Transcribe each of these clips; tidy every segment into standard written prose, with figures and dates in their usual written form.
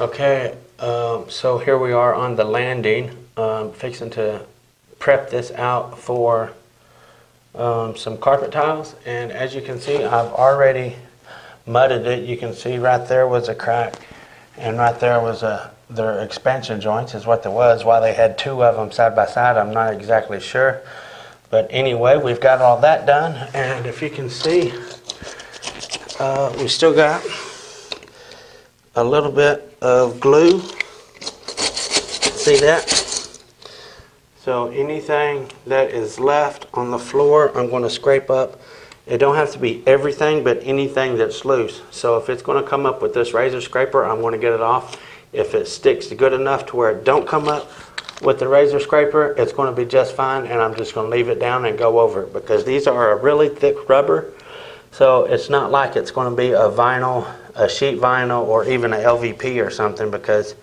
Okay, so here we are on the landing, fixing to prep this out for some carpet tiles, and as you can see, I've already mudded it. You can see right there was a crack, and right there was their expansion joints is what there was. Why they had two of them side by side, I'm not exactly sure. But anyway, we've got all that done, and if you can see, we still got a little bit of glue. See that? So anything that is left on the floor, I'm going to scrape up. It don't have to be everything, but anything that's loose. So if it's going to come up with this razor scraper, I'm going to get it off. If it sticks good enough to where it don't come up with the razor scraper, it's going to be just fine, and I'm just going to leave it down and go over it, because these are a really thick rubber. So it's not like it's going to be a vinyl, a sheet vinyl, or even a LVP or something, because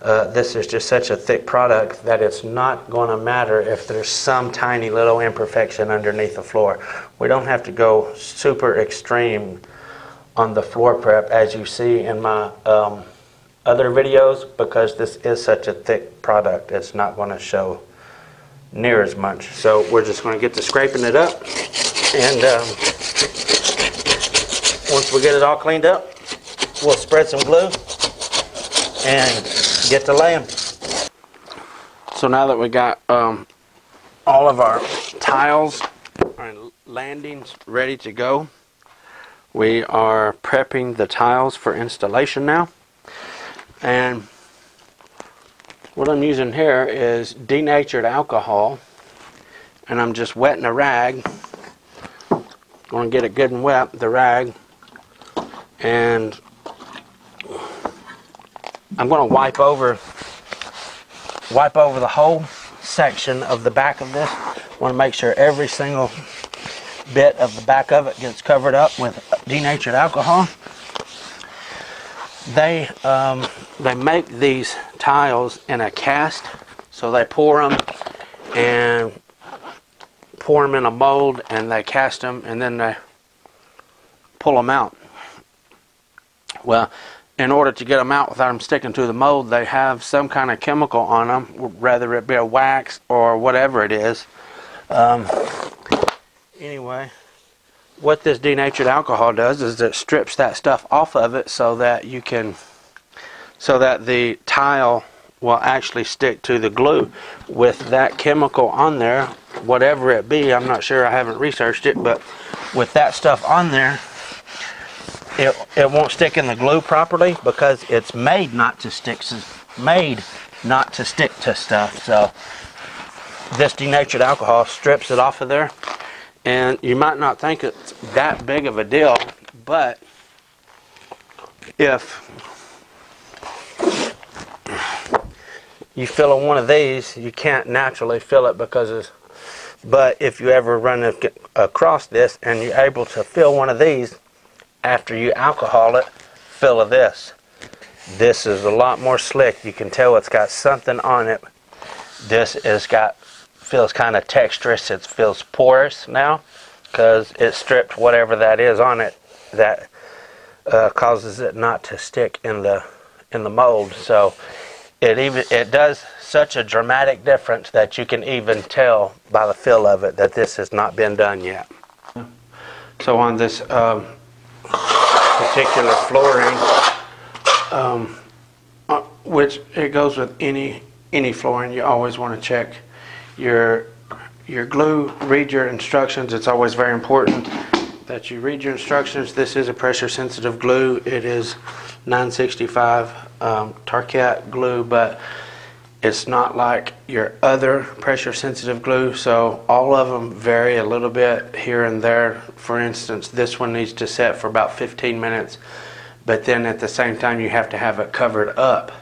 this is just such a thick product that it's not going to matter if there's some tiny little imperfection underneath the floor. We don't have to go super extreme on the floor prep as you see in my other videos, because this is such a thick product. It's not going to show near as much. So we're just going to get to scraping it up, and once we get it all cleaned up, we'll spread some glue and get to laying. So now that we got all of our tiles and landings ready to go, we are prepping the tiles for installation now. And what I'm using here is denatured alcohol, and I'm just wetting a rag. Going to get it good and wet, the rag, and I'm going to wipe over the whole section of the back of this. I want to make sure every single bit of the back of it gets covered up with denatured alcohol. They make these tiles in a cast, so they pour them in a mold, and they cast them, and then they pull them out. Well, in order to get them out without them sticking to the mold, they have some kind of chemical on them, whether it be a wax or whatever it is. Anyway, what this denatured alcohol does is it strips that stuff off of it so that the tile will actually stick to the glue with that chemical on there, whatever it be. I'm not sure, I haven't researched it, but with that stuff on there, it won't stick in the glue properly, because it's made not to stick to stuff. So this denatured alcohol strips it off of there, and you might not think it's that big of a deal, but if you fill one of these, you can't naturally fill it but if you ever run across this and you're able to fill one of these after you alcohol it, fill of this. This is a lot more slick. You can tell it's got something on it. This feels kind of texturous. It feels porous now, because it stripped whatever that is on it that causes it not to stick in the mold. So it does such a dramatic difference that you can even tell by the feel of it that this has not been done yet. So on this particular flooring, which it goes with any flooring, you always want to check your glue, read your instructions. It's always very important that you read your instructions. This is a pressure sensitive glue. It is 965 Target glue, but it's not like your other pressure sensitive glue, so all of them vary a little bit here and there. For instance, this one needs to set for about 15 minutes, but then at the same time you have to have it covered up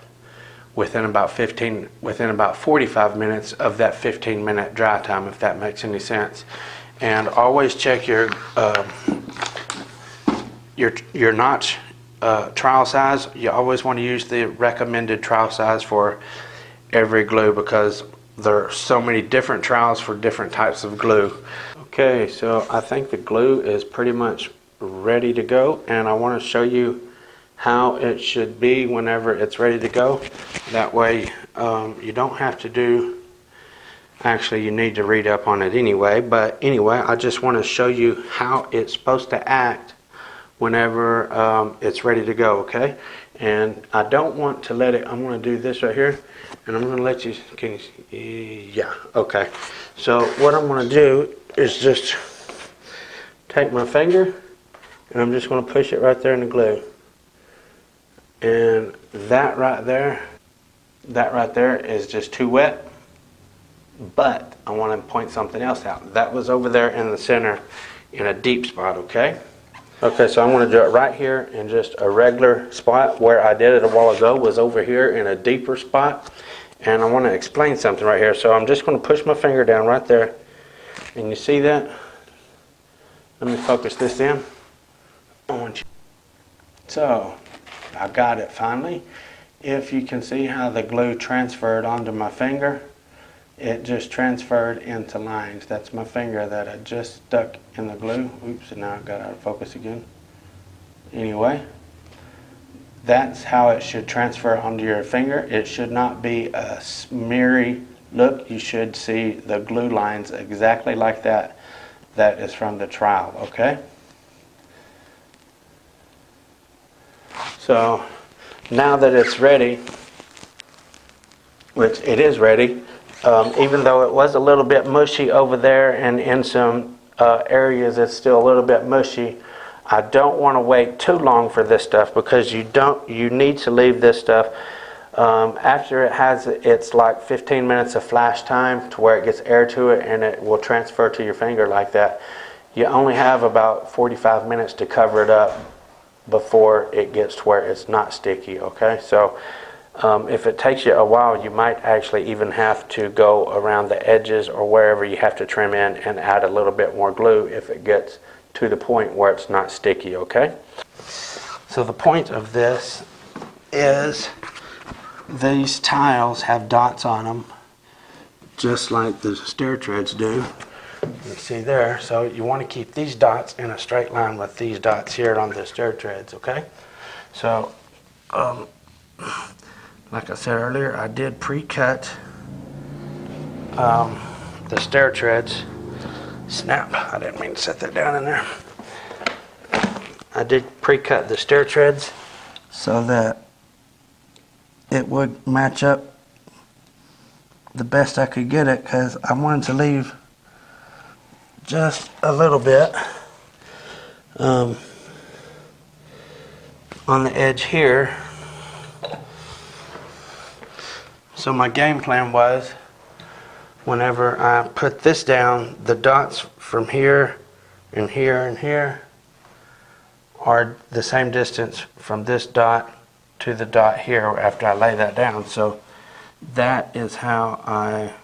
within about 45 minutes of that 15-minute dry time, if that makes any sense. And always check your notch trowel size. You always want to use the recommended trowel size for every glue, because there are so many different trowels for different types of glue. Okay, so I think the glue is pretty much ready to go, and I want to show you how it should be whenever it's ready to go. That way you don't have to do, actually you need to read up on it anyway, but anyway, I just want to show you how it's supposed to act whenever it's ready to go, okay? And I don't want to let it, I'm going to do this right here, and I'm going to let you, can you, yeah, okay. So what I'm going to do is just take my finger, and I'm just going to push it right there in the glue. And that right there is just too wet. But I want to point something else out. That was over there in the center in a deep spot, okay? Okay, so I'm going to do it right here in just a regular spot. Where I did it a while ago was over here in a deeper spot. And I want to explain something right here. So I'm just going to push my finger down right there. And you see that? Let me focus this in. So I got it finally. If you can see how the glue transferred onto my finger, it just transferred into lines. That's my finger that I just stuck in the glue. Oops, and now I got out of focus again. Anyway, that's how it should transfer onto your finger. It should not be a smeary look. You should see the glue lines exactly like that. That is from the trowel, okay? So now that it's ready, which it is ready, even though it was a little bit mushy over there and in some areas it's still a little bit mushy, I don't want to wait too long for this stuff, because you need to leave this stuff after it has it's like 15 minutes of flash time to where it gets air to it and it will transfer to your finger like that. You only have about 45 minutes to cover it up before it gets to where it's not sticky, okay? So if it takes you a while, you might actually even have to go around the edges or wherever you have to trim in and add a little bit more glue if it gets to the point where it's not sticky, okay? So the point of this is these tiles have dots on them, just like the stair treads do. You see there, so you want to keep these dots in a straight line with these dots here on the stair treads, okay? So like I said earlier, I did pre-cut the stair treads. Snap, I didn't mean to set that down in there. I did pre-cut the stair treads so that it would match up the best I could get it, because I wanted to leave just a little bit on the edge here. So my game plan was, whenever I put this down, the dots from here and here and here are the same distance from this dot to the dot here after I lay that down. So that is how I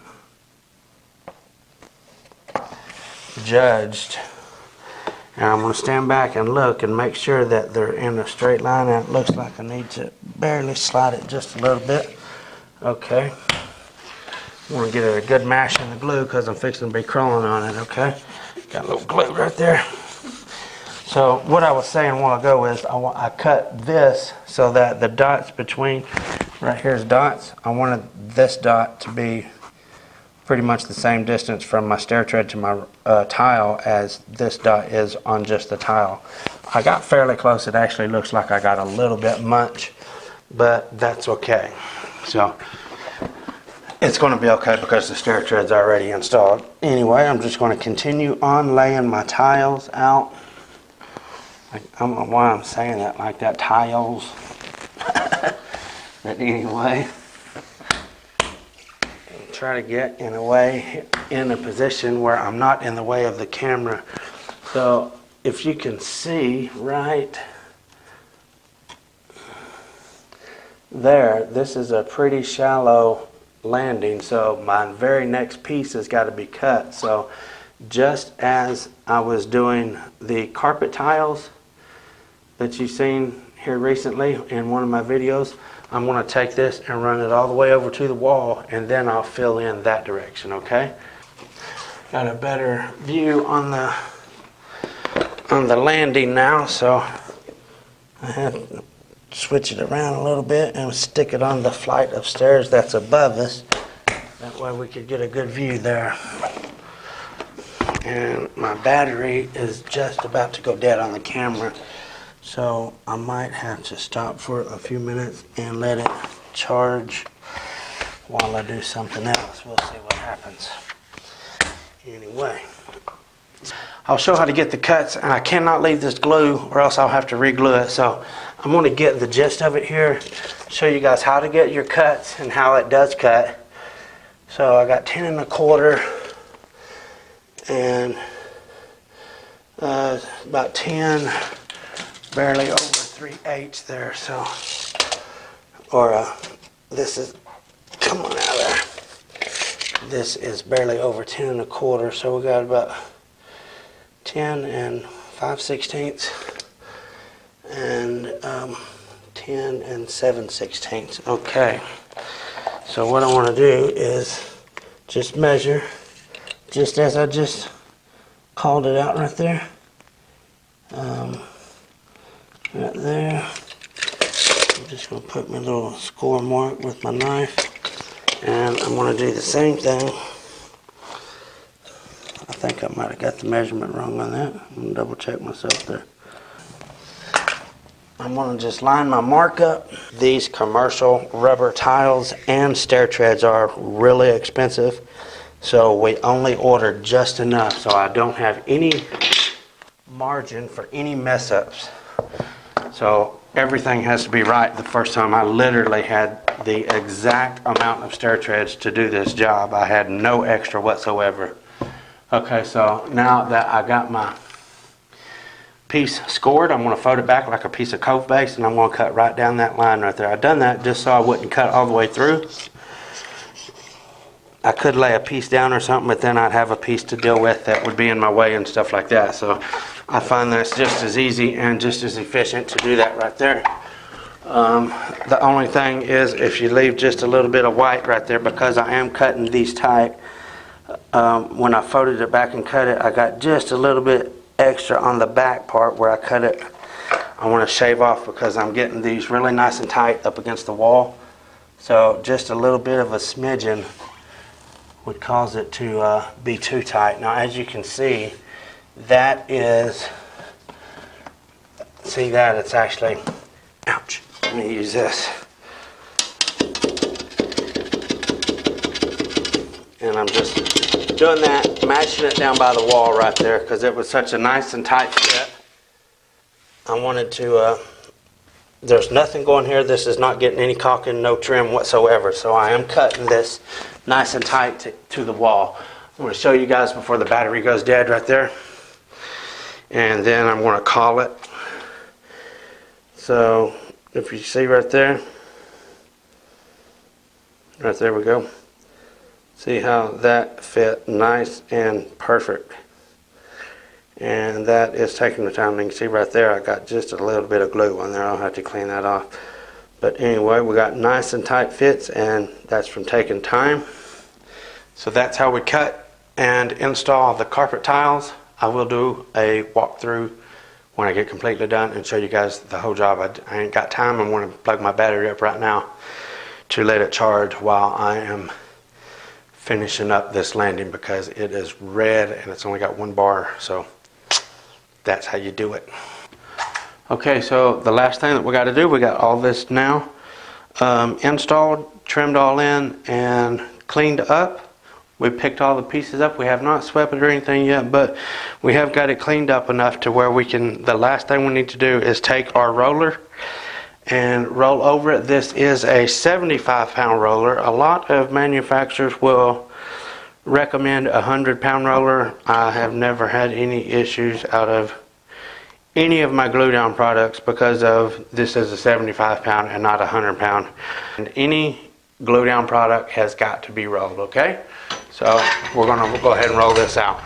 judged. And I'm going to stand back and look and make sure that they're in a straight line, and it looks like I need to barely slide it just a little bit. Okay. I want to get it a good mash in the glue because I'm fixing to be crawling on it, okay? Got a little glue right there. So what I was saying a while ago is I cut this so that the dots between, right here's dots, I wanted this dot to be pretty much the same distance from my stair tread to my tile as this dot is on just the tile. I got fairly close. It actually looks like I got a little bit much, but that's okay. So it's going to be okay because the stair tread's already installed. Anyway, I'm just going to continue on laying my tiles out. I don't know why I'm saying that like that, tiles. But anyway, try to get in a position where I'm not in the way of the camera. So if you can see right there, this is a pretty shallow landing, so my very next piece has got to be cut. So just as I was doing the carpet tiles that you've seen here recently in one of my videos, I'm going to take this and run it all the way over to the wall, and then I'll fill in that direction, okay? Got a better view on the landing now, so I have switch it around a little bit and stick it on the flight of stairs that's above us. That way we could get a good view there. And my battery is just about to go dead on the camera, so I might have to stop for a few minutes and let it charge while I do something else. We'll see what happens. Anyway, I'll show how to get the cuts, and I cannot leave this glue or else I'll have to re-glue it. So I'm going to get the gist of it here, show you guys how to get your cuts and how it does cut. So I got 10 1/4 and about 10, barely over 3/8 there. So, or this is, come on out of there. This is barely over 10 1/4, so we got about 10 5/16 and 10 7/16. Okay, so what I want to do is just measure, just as I just called it out right there. Right there. I'm just going to put my little score mark with my knife, and I'm going to do the same thing. I think I might have got the measurement wrong on that. I'm going to double check myself there. I'm going to just line my mark up. These commercial rubber tiles and stair treads are really expensive, so we only ordered just enough so I don't have any margin for any mess ups. So everything has to be right the first time. I literally had the exact amount of stair treads to do this job. I had no extra whatsoever. Okay, so now that I got my piece scored, I'm going to fold it back like a piece of cove base, and I'm going to cut right down that line right there. I've done that just so I wouldn't cut all the way through. I could lay a piece down or something, but then I'd have a piece to deal with that would be in my way and stuff like that. So I find that it's just as easy and just as efficient to do that right there. The only thing is, if you leave just a little bit of white right there, because I am cutting these tight, when I folded it back and cut it, I got just a little bit extra on the back part where I cut it. I want to shave off because I'm getting these really nice and tight up against the wall. So just a little bit of a smidgen would cause it to be too tight. Now, as you can see, that is, see that it's actually, ouch, let me use this. And I'm just doing that, mashing it down by the wall right there because it was such a nice and tight fit. I wanted to, there's nothing going here. This is not getting any caulking, no trim whatsoever. So I am cutting this nice and tight to the wall. I'm going to show you guys before the battery goes dead right there. And then I'm going to call it. So if you see right there we go. See how that fit nice and perfect. And that is taking the time. You can see right there I got just a little bit of glue on there. I'll have to clean that off. But anyway, we got nice and tight fits, and that's from taking time. So that's how we cut and install the carpet tiles. I will do a walkthrough when I get completely done and show you guys the whole job. I ain't got time. I want to plug my battery up right now to let it charge while I am finishing up this landing, because it is red and it's only got one bar. So that's how you do it. Okay, so the last thing that we got to do, we got all this now installed, trimmed all in, and cleaned up. We picked all the pieces up. We have not swept it or anything yet, but we have got it cleaned up enough to where we can, the last thing we need to do is take our roller and roll over it. This is a 75-pound roller. A lot of manufacturers will recommend a 100-pound roller. I have never had any issues out of any of my glue down products because of this is a 75-pound and not a 100-pound. And any glue down product has got to be rolled, okay? So we're going to go ahead and roll this out.